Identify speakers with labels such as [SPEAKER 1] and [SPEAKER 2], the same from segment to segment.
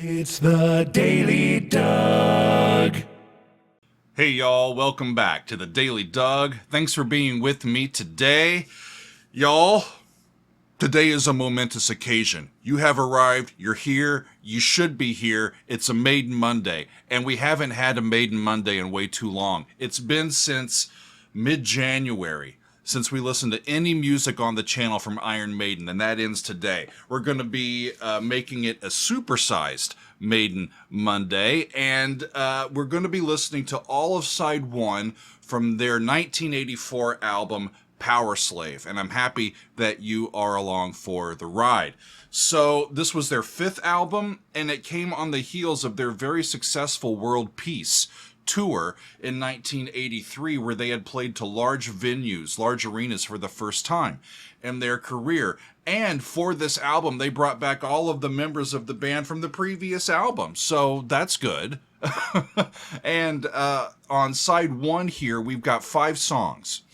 [SPEAKER 1] It's the Daily Doug.
[SPEAKER 2] Hey y'all, welcome back to the Daily Doug. Thanks for being with me today. Y'all, today is a momentous occasion. You have arrived, you're here, you should be here. It's a Maiden Monday, and we haven't had a Maiden Monday in way too long. It's been since mid-January since we listened to any music on the channel from Iron Maiden, and that ends today. We're going to be making it a supersized Maiden Monday, and we're going to be listening to all of side one from their 1984 album, Powerslave, and I'm happy that you are along for the ride. So this was their fifth album, and it came on the heels of their very successful World Peace tour in 1983, where they had played to large venues, large arenas for the first time in their career. And for this album, they brought back all of the members of the band from the previous album, so that's good. And on side one here, we've got 5 songs.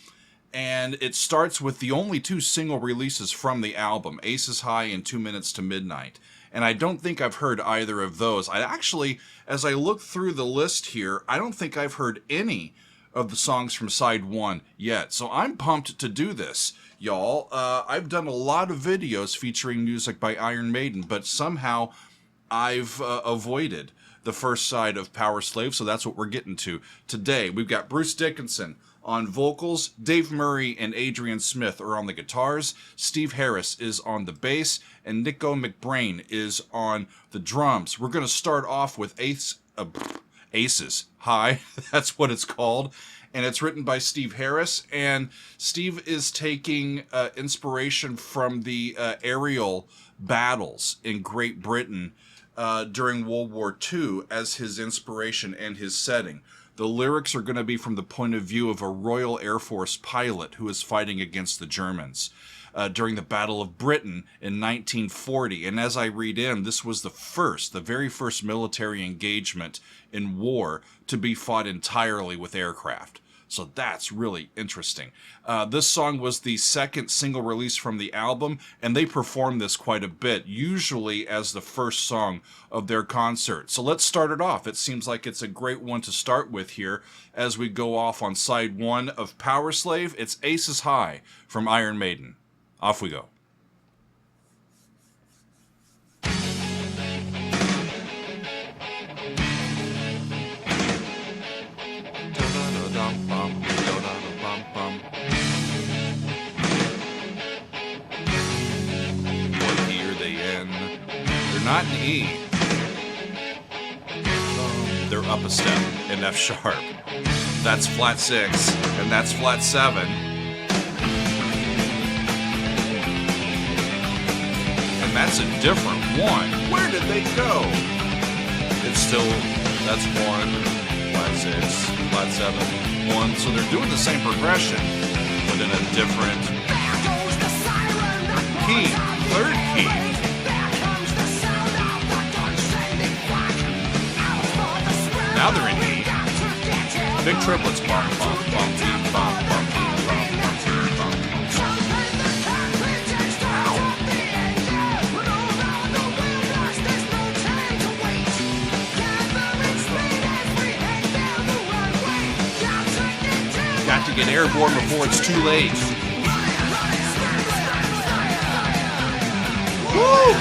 [SPEAKER 2] And it starts with the only 2 single releases from the album, ACES High and 2 Minutes to Midnight. And I don't think I've heard either of those. I actually, as I look through the list here, I don't think I've heard any of the songs from side one yet. So I'm pumped to do this, y'all. I've done a lot of videos featuring music by Iron Maiden, but somehow I've avoided the first side of Powerslave, so that's what we're getting to today. We've got Bruce Dickinson on vocals, Dave Murray and Adrian Smith are on the guitars, Steve Harris is on the bass, and Nico McBrain is on the drums. We're going to start off with ACES High, that's what it's called, and it's written by Steve Harris, and Steve is taking inspiration from the aerial battles in Great Britain during World War II as his inspiration and his setting. The lyrics are going to be from the point of view of a Royal Air Force pilot who is fighting against the Germans during the Battle of Britain in 1940. And as I read in, this was the very first military engagement in war to be fought entirely with aircraft. So that's really interesting. This song was the second single release from the album, and they performed this quite a bit, usually as the first song of their concert. So let's start it off. It seems like it's a great one to start with here as we go off on side one of Powerslave. It's ACES High from Iron Maiden. Off we go. Not in E. They're up a step in F sharp. That's flat 6, and that's flat 7. And that's a different 1. Where did they go? It's still, that's 1, flat 6, flat 7, 1. So they're doing the same progression, but in a different key, third key. Now they're in E. Big triplets. Bum, bum, bum, beep, bum, bum, beep, bum, bum, beep, bum. Got to get airborne before it's too late. Woo!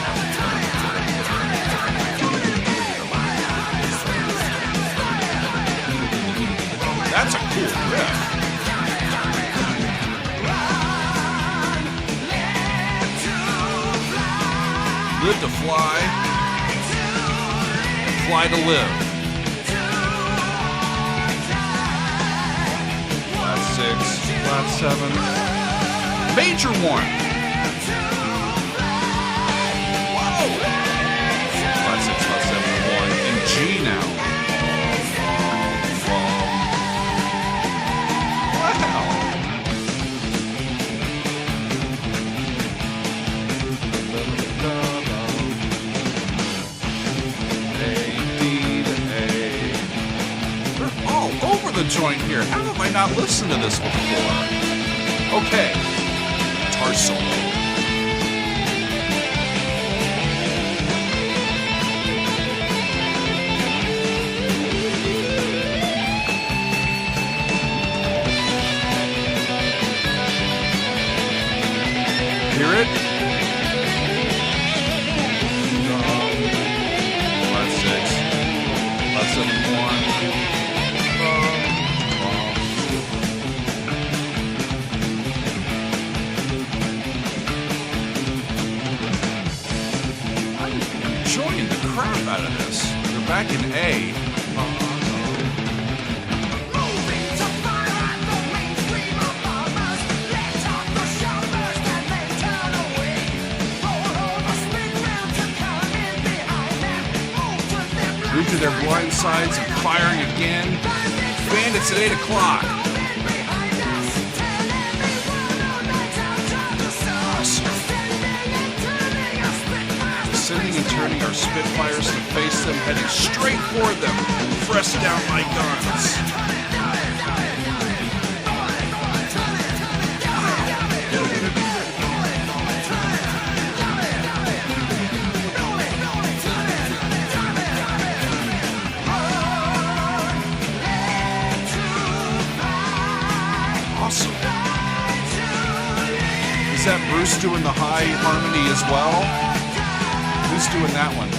[SPEAKER 2] That's a cool riff. Live to fly. Fly to live. Flat 6, flat 7. Major 1. Whoa! Flat 6, flat 7, 1. And G now. The joint here. How have I not listened to this before? Okay. Guitar solo. crap out of this. They're back in A. Move to their blind sides and firing again. Bandits at 8 o'clock. Awesome. Sending and turning our Spitfires to face them, heading straight for them. Press down my guns. Awesome. Is that Bruce doing the high harmony as well? Who's doing that one?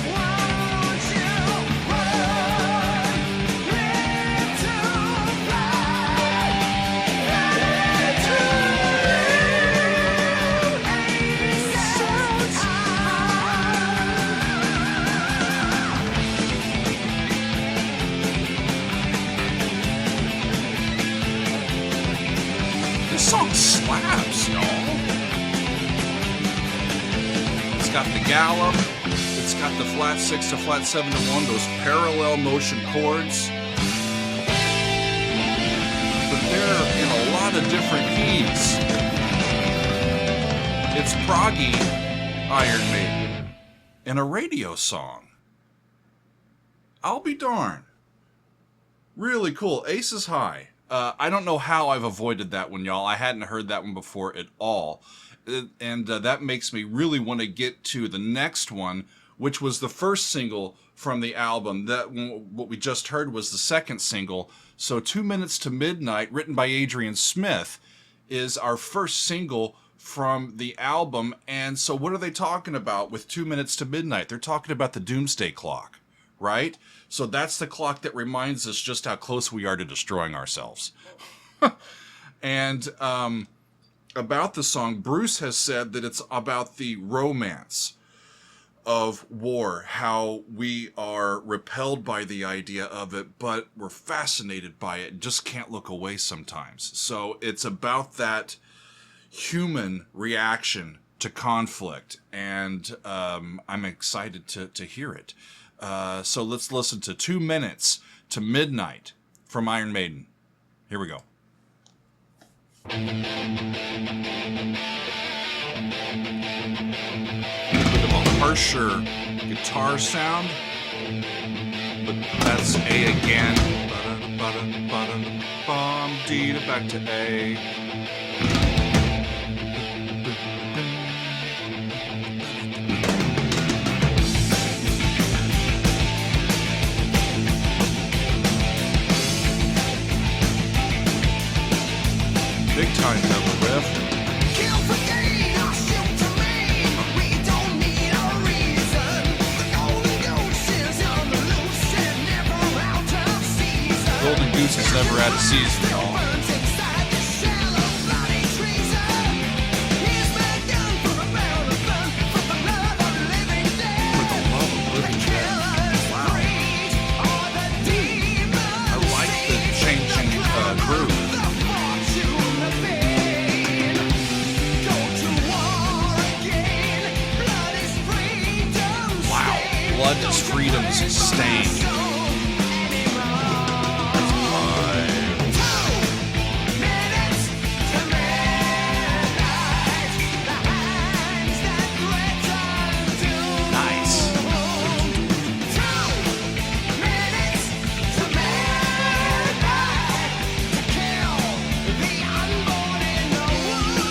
[SPEAKER 2] This song slaps, y'all. It's got the gallop. It's got the flat 6 to flat 7 to 1, those parallel motion chords. But they're in a lot of different keys. It's proggy Iron Maiden and a radio song. I'll be darned. Really cool. ACES high. I don't know how I've avoided that one, y'all. I hadn't heard that one before at all. And that makes me really want to get to the next one, which was the first single from the album. That what we just heard was the second single. So 2 Minutes to Midnight, written by Adrian Smith, is our first single from the album. And so what are they talking about with 2 Minutes to Midnight? They're talking about the Doomsday Clock, right? So that's the clock that reminds us just how close we are to destroying ourselves. And about the song, Bruce has said that it's about the romance of war, how we are repelled by the idea of it, but we're fascinated by it and just can't look away sometimes. So it's about that human reaction to conflict, and I'm excited to hear it. So let's listen to 2 Minutes to Midnight from Iron Maiden. Here we go. Bit of a harsher guitar sound, but that's A again. D to back to A. Big time double riff.
[SPEAKER 3] Kill for gain or shoot to maim. We don't need a reason. The golden goose is on the loose and never out of season.
[SPEAKER 2] Golden Goose is never out of season, y'all.
[SPEAKER 3] Burns inside the shell of bloody treason. Here's my gun for a marathon, for the love of living dead.
[SPEAKER 2] For the love of living dead. Wow. I like the changing groove. Blood is freedom's stain. Nice.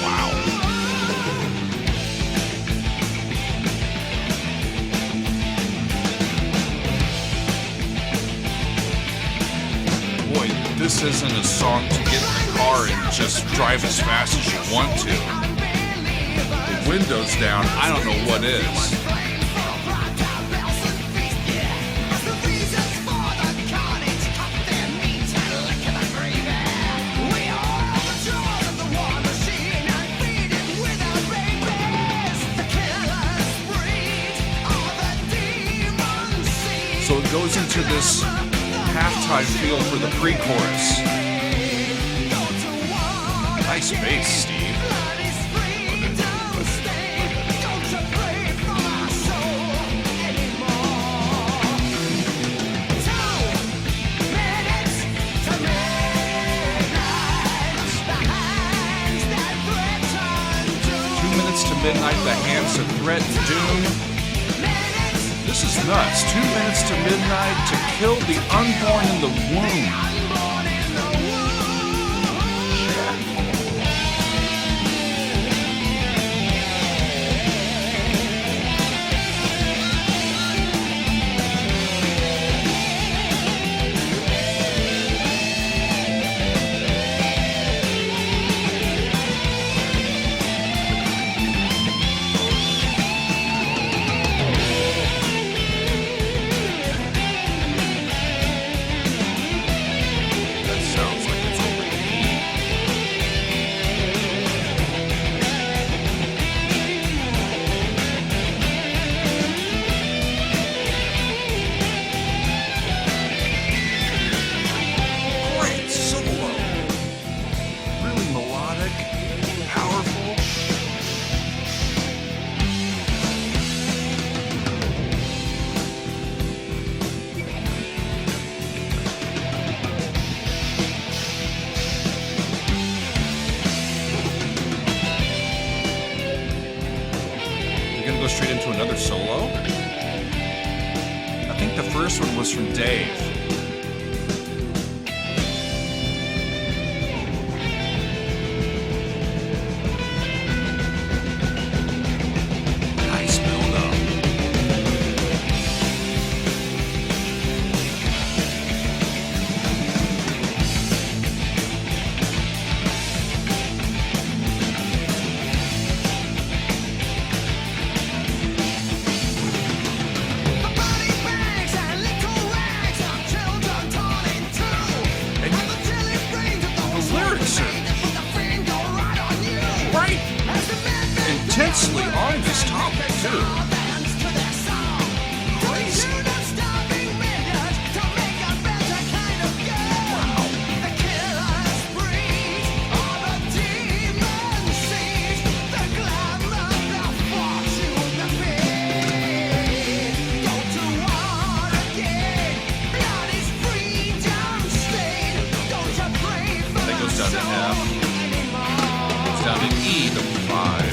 [SPEAKER 2] Wow. Boy, this isn't a song to get in the car and just drive as fast as you want to. The windows down, I don't know what is. So it goes into this halftime feel for the pre-chorus. Nice bass, Steve. To midnight, the hands of threat and doom. This is nuts. 2 minutes to midnight to kill the unborn in the womb. Go straight into another solo. I think the first one was from Dave. Nice build up. Intensely on this topic, too. Crazy. That goes down to F. Goes down to E, the 5.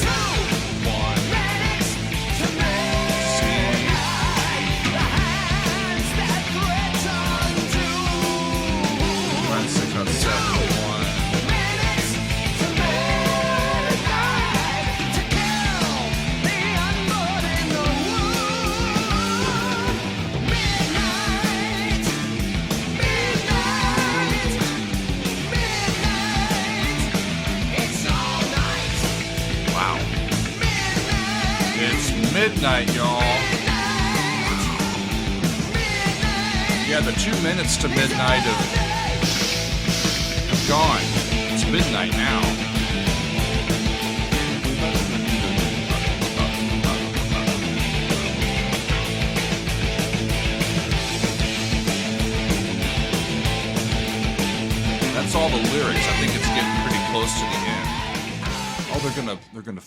[SPEAKER 2] Midnight, y'all. Yeah, the 2 minutes to midnight have gone. It's midnight now. That's all the lyrics. I think it's getting pretty close to the end. Oh, they're gonna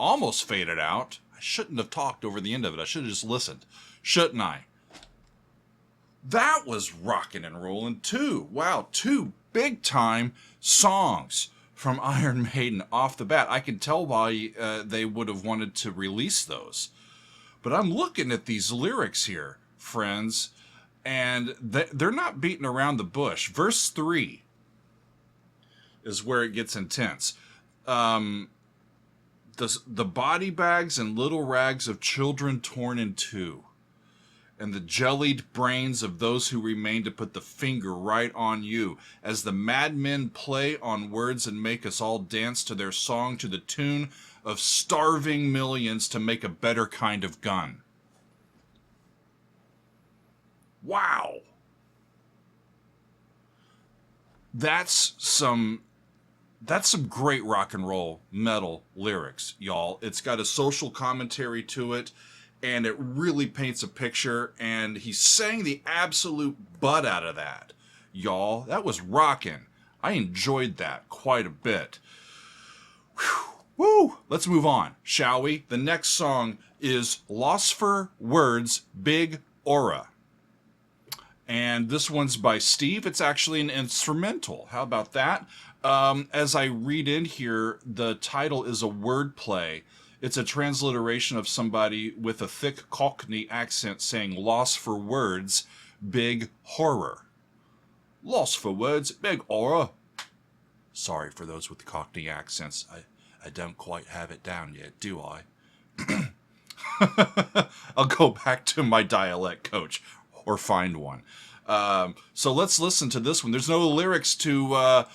[SPEAKER 2] almost faded out. I shouldn't have talked over the end of it. I should have just listened. Shouldn't I? That was rocking and rolling too. Wow, 2 big time songs from Iron Maiden off the bat. I can tell why they would have wanted to release those. But I'm looking at these lyrics here, friends, and they're not beating around the bush. Verse 3 is where it gets intense. The body bags and little rags of children torn in two, and the jellied brains of those who remain to put the finger right on you, as the madmen play on words and make us all dance to their song to the tune of starving millions to make a better kind of gun. Wow. That's some great rock and roll metal lyrics, y'all. It's got a social commentary to it, and it really paints a picture, and he sang the absolute butt out of that. Y'all, that was rockin'. I enjoyed that quite a bit. Whew. Woo! Let's move on, shall we? The next song is Losfer Words Big Aura. And this one's by Steve. It's actually an instrumental. How about that? As I read in here, the title is a wordplay. It's a transliteration of somebody with a thick Cockney accent saying loss for words, big horror. Loss for words, big horror. Sorry for those with Cockney accents. I don't quite have it down yet, do I? I'll go back to my dialect coach or find one. So let's listen to this one. There's no lyrics to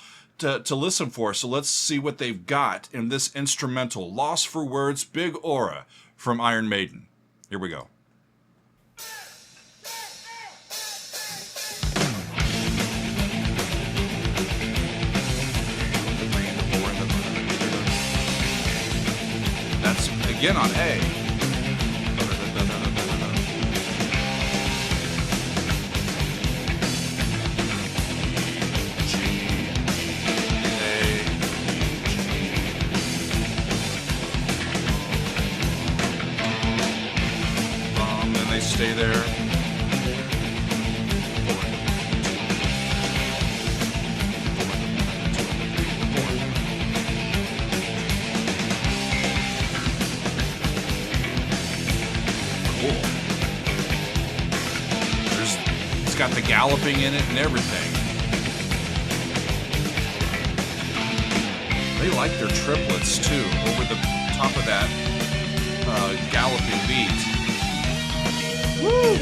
[SPEAKER 2] listen for, so let's see what they've got in this instrumental. Loss for Words, Big Aura from Iron Maiden. Here we go. That's again on A. Stay there. Cool. It's got the galloping in it and everything. They like their triplets too, over the top of that galloping beat. Woo!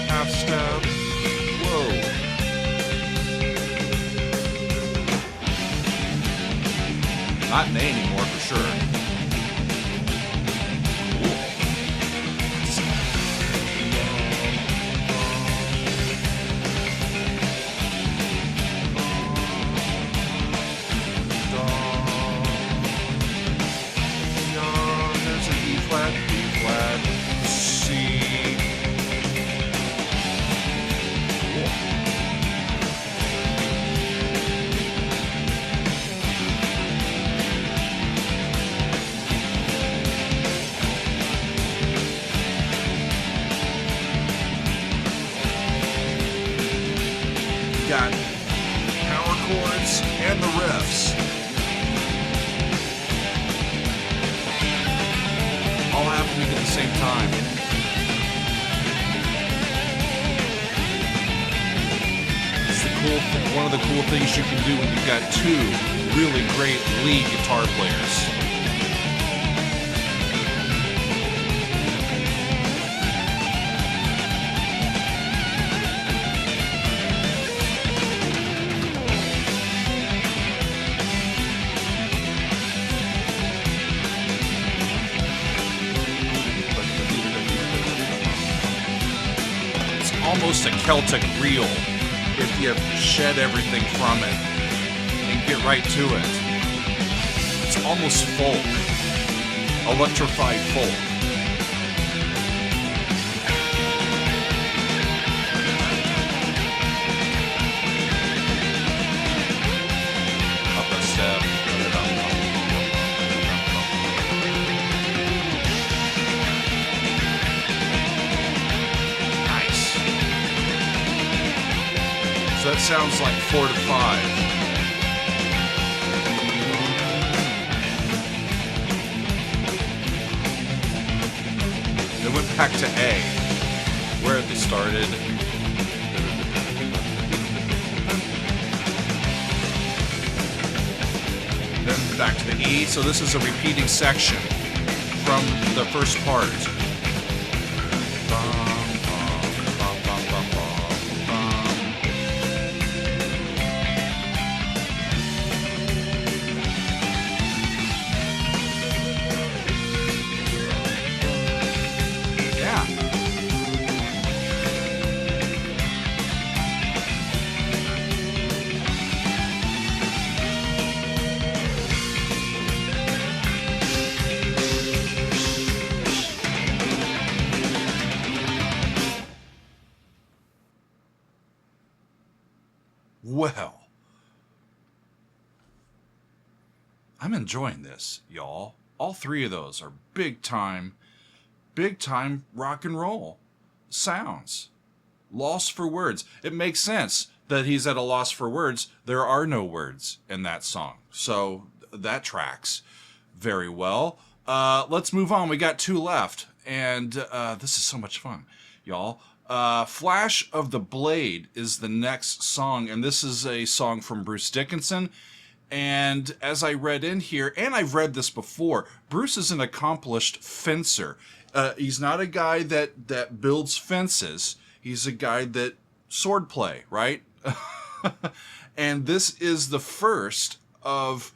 [SPEAKER 2] Half step. Whoa. Not an A anymore for sure. Got power chords and the riffs. All happening at the same time. It's one of the cool things you can do when you've got two really great lead guitar players. Almost a Celtic reel if you shed everything from it and get right to it. It's almost folk, electrified folk. Up a step. So that sounds like 4 to 5. They went back to A, where they started. Then back to the E. So this is a repeating section from the first part. Well, I'm enjoying this, y'all. All three of those are big time rock and roll sounds. Lost for words. It makes sense that he's at a loss for words. There are no words in that song. So that tracks very well. Let's move on. We got two left. And this is so much fun, y'all. Flash of the Blade is the next song. And this is a song from Bruce Dickinson. And as I read in here, and I've read this before, Bruce is an accomplished fencer. He's not a guy that builds fences. He's a guy that swordplay, right? And this is the first of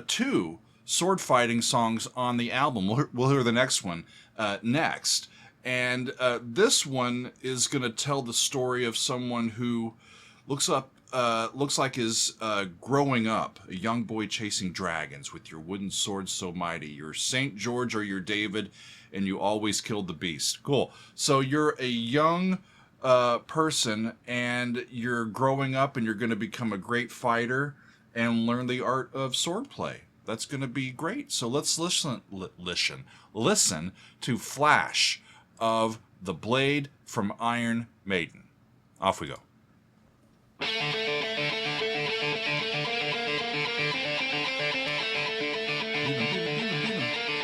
[SPEAKER 2] two sword fighting songs on the album. We'll hear the next one next. And this one is going to tell the story of someone who looks like is growing up, a young boy chasing dragons with your wooden sword so mighty. You're St. George or you're David, and you always killed the beast. Cool. So you're a young person, and you're growing up, and you're going to become a great fighter and learn the art of swordplay. That's going to be great. So let's listen to Flash of the Blade from Iron Maiden. Off we go.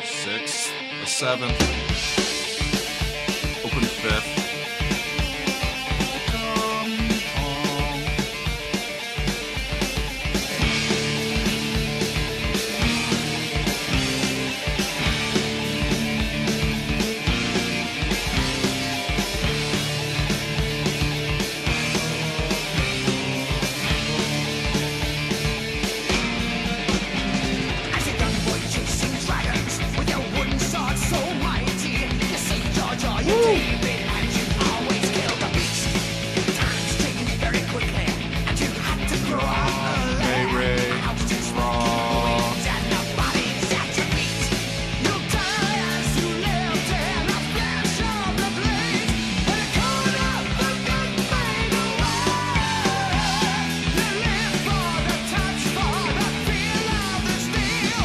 [SPEAKER 2] Sixth, a seventh, open fifth.
[SPEAKER 3] As a young boy chasing dragons with your wooden sword so mighty, you St. George or you David, and you always kill the beast. Times change very quickly, and you had to grow up
[SPEAKER 2] Hey, Ray.
[SPEAKER 3] out to wings and the bodies at your feet. You die as you lived in a flash of the blade, and a cone of the gun fade away. You live for the touch, for the feel of the steel.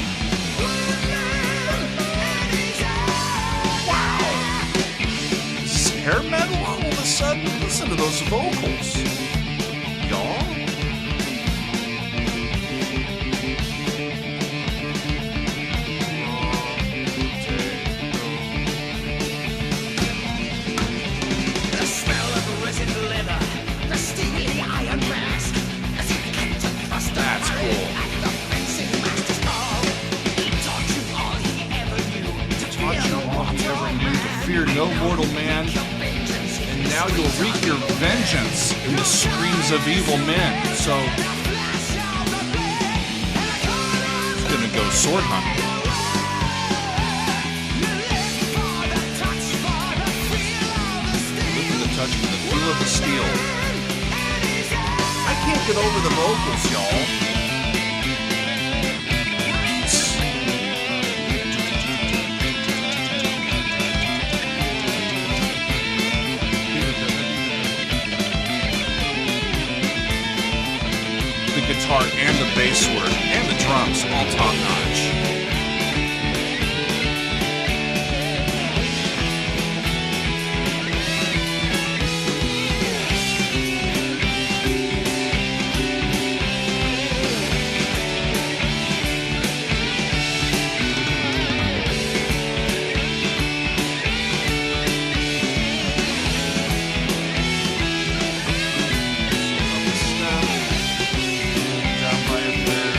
[SPEAKER 2] Is this hair metal all of a sudden? Listen to those vocals, y'all.
[SPEAKER 3] The smell of resin leather, the steely iron mask, as he kept a thrust
[SPEAKER 2] That's cool.
[SPEAKER 3] at the fencing master's call. He taught you all he ever knew to
[SPEAKER 2] Taught you all he ever knew to fear no mortal man, and now you'll wreak your vengeance in the screams of evil men. So he's gonna go sword hunting. Look at the touch for the feel of the steel. I can't get over the vocals, y'all. The guitar and the bass work and the drums all top notch. Down by a third.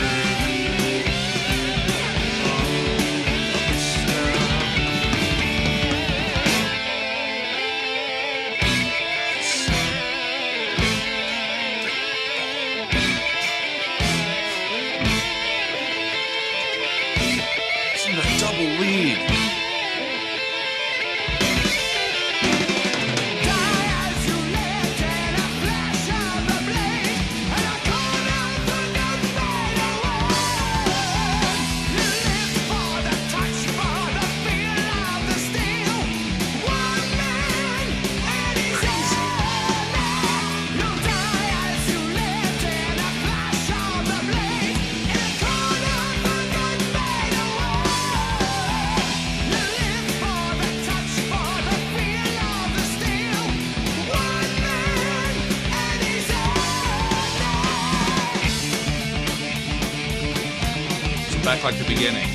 [SPEAKER 2] back like the beginning.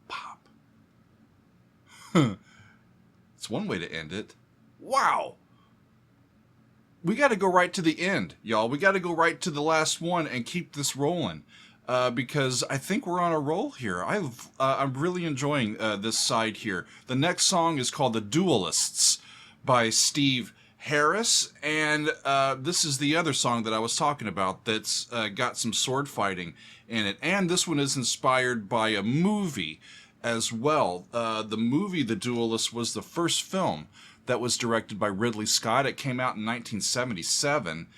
[SPEAKER 2] Pop. It's one way to end it. Wow. We got to go right to the end, y'all. We got to go right to the last one and keep this rolling. Because I think we're on a roll here. I'm really enjoying this side here. The next song is called The Duellists by Steve Harris. And this is the other song that I was talking about that's got some sword fighting in it. And this one is inspired by a movie as well. The movie The Duellists was the first film that was directed by Ridley Scott. It came out in 1977.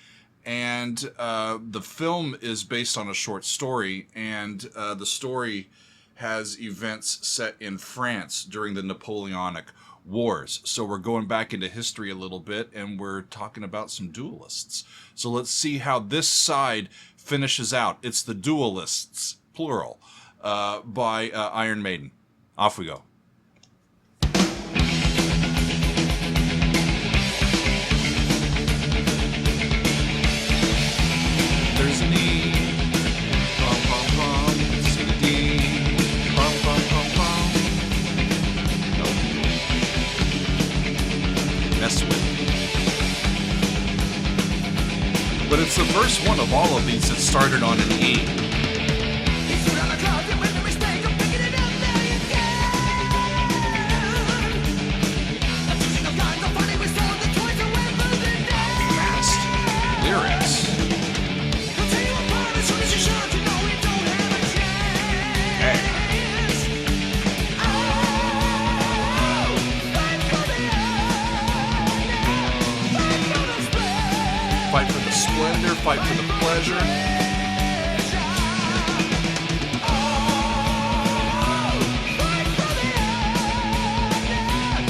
[SPEAKER 2] And the film is based on a short story, and the story has events set in France during the Napoleonic Wars. So we're going back into history a little bit, and we're talking about some duelists. So let's see how this side finishes out. It's The Duellists, plural, by Iron Maiden. Off we go. There's an E, pom pom pom, C D, pom pom pom pom. Nope. Mess with me. But it's the first one of all of these that started on an E. Fast lyrics. Fight for the splendor, fight for the pleasure.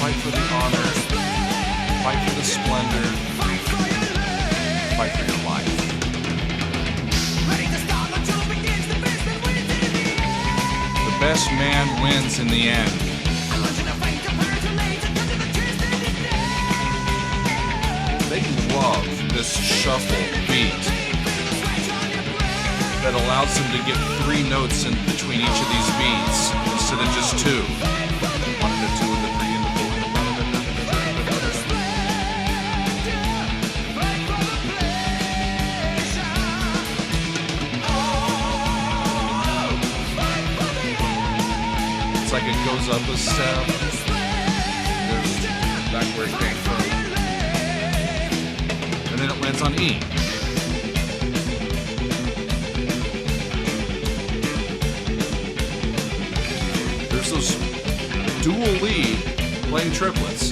[SPEAKER 2] Fight for the honor, fight for the splendor, fight for your life. The best man wins in the end. They love this shuffle beat that allows them to get 3 notes in between each of these beats instead of just 2. 1 and a 2 and a 3 and a 4 and a 5. It's like it goes up a step, goes back where it came from. And then it lands on E. There's those dual lead playing triplets.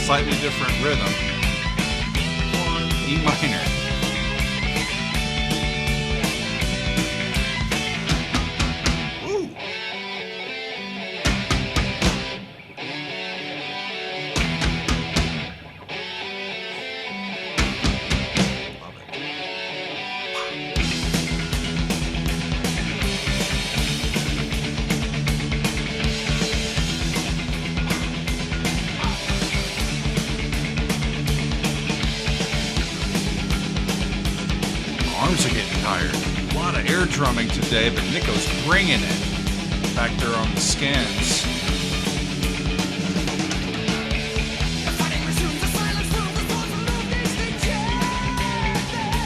[SPEAKER 2] Slightly different rhythm. E minor. Ooh. Love it. Arms are getting tired. A lot of air drumming today, but Nico's bringing it. Back there on the skins.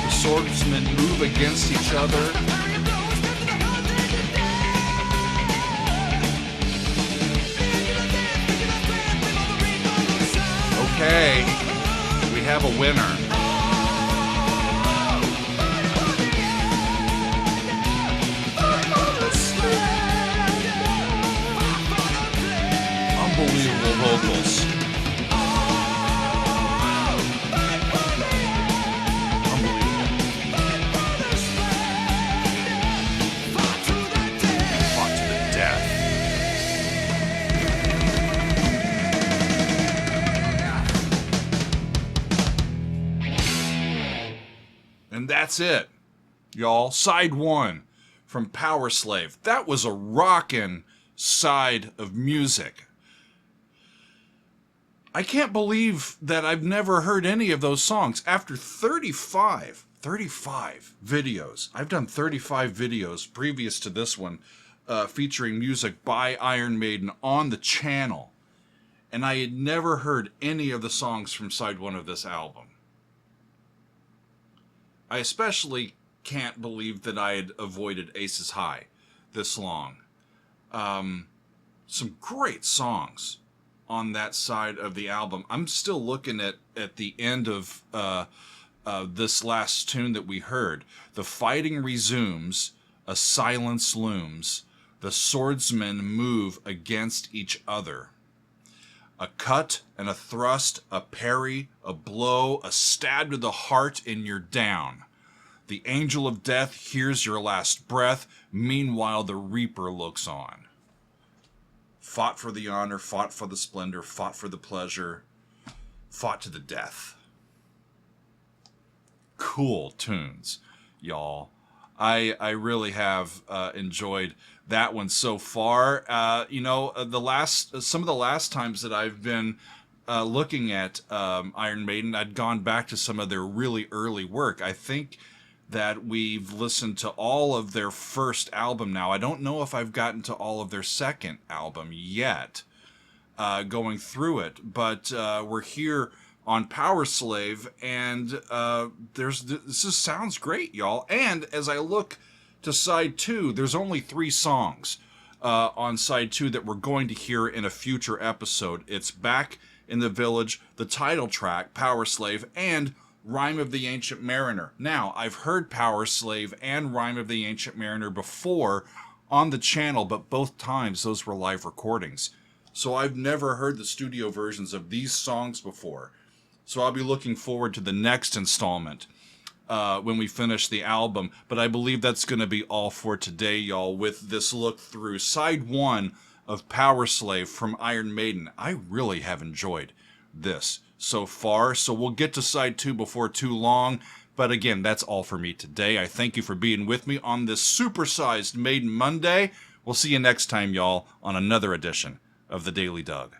[SPEAKER 2] The swordsmen move against each other. Okay, we have a winner. Unbelievable vocals. Unbelievable. Fought to the death. And that's it, y'all. Side 1 from Powerslave. That was a rockin' side of music. I can't believe that I've never heard any of those songs after 35 videos. I've done 35 videos previous to this one featuring music by Iron Maiden on the channel. And I had never heard any of the songs from side 1 of this album. I especially can't believe that I had avoided ACES High this long. Some great songs on that side of the album. I'm still looking at the end of this last tune that we heard. The fighting resumes, a silence looms, the swordsmen move against each other. A cut and a thrust, a parry, a blow, a stab to the heart, and you're down. The angel of death hears your last breath, meanwhile the reaper looks on. Fought for the honor, fought for the splendor, fought for the pleasure, fought to the death. Cool tunes, y'all. I really have enjoyed that one so far. Some of the last times that I've been looking at Iron Maiden, I'd gone back to some of their really early work. I think that we've listened to all of their first album now. I don't know if I've gotten to all of their second album yet, going through it, but we're here on Powerslave, and this just sounds great, y'all. And as I look to side 2, there's only 3 songs on side 2 that we're going to hear in a future episode. It's Back in the Village, the title track, Powerslave, and Rime of the Ancient Mariner. Now, I've heard Powerslave and Rime of the Ancient Mariner before on the channel, but both times those were live recordings. So I've never heard the studio versions of these songs before. So I'll be looking forward to the next installment when we finish the album. But I believe that's going to be all for today, y'all, with this look through side 1 of Powerslave from Iron Maiden. I really have enjoyed this so far, so we'll get to side 2 before too long. But again, that's all for me today. I thank you for being with me on this supersized Maiden Monday. We'll see you next time, y'all, on another edition of the Daily Doug.